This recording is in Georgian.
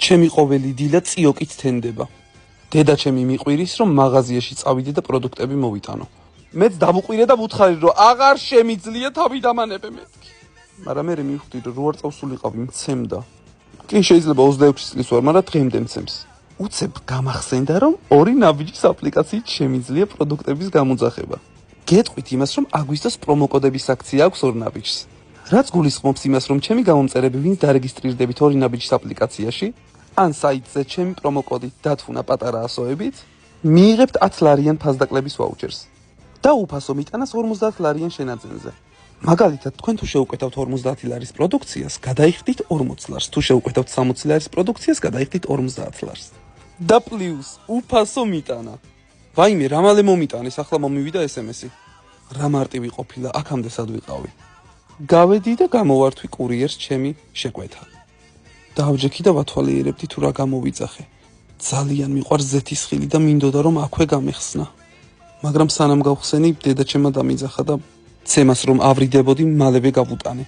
ჩემი ყოველი დილა წიოკით თენდება. დედა ჩემი მიყვირის, რომ მაღაზიაში წავიდე და პროდუქტები მოვიტანო. მეც დავუყვირე და ვუთხარი, რომ აღარ შემიძლია თავი დამანებე მეთქი. მაგრამ მე მივხვდი, რომ 8 წელს სულიყავი მცემდა. კი შეიძლება 26 წლის ვარ, მაგრამ დღემდე მცემს. უცებ გამახსენდა, რომ 2 ნაბიჯის აპლიკაციით შემიძლია პროდუქტების გამოძახება. გეტყვით იმას, რომ აგვისტოს პრომოკოდების აქცია აქვს 2 ნაბიჯს. რაც გულისხმობს იმას, რომ ჩემი გამომწერები ვინც დარეგისტრირდებით 2 ნაბიჯის აპლიკაციაში, ან საიტზე ჩემი პრომოკოდით დათვნა პატარა ასოებით, მიიღებთ 10 ლარიან ფასდაკლების ვაუჩერს და უფასო მიტანას 50 ლარიან შენაძენზე. მაგალითად, თქვენ თუ შეუკვეთავთ 50 ლარის პროდუქციას, გადაიხდით 40 ლარს, თუ შეუკვეთავთ 60 ლარის პროდუქციას, გადაიხდით 50 ლარს. და პლუს უფასო მიტანა. ვაიმე, რა მალე მომიტანეს, ახლა მომივიდა SMS-ი. რა მარტივი ყოფილა, აქამდე სად ვიყავი. გავედი და გამოვართვი კურიერს ჩემი შეკვეთა. დავჯექი და ვათვალიერებდი თუ რა გამოვიძახე. ძალიან მიყვარს ზეთისხილი და მინდოდა რომ აქვე გამეხსნა. მაგრამ სანამ გავხსენი, დედა ჩემმა დამიძახა და ცემას რომ ავრიდებოდი, მალევე გავუტანე.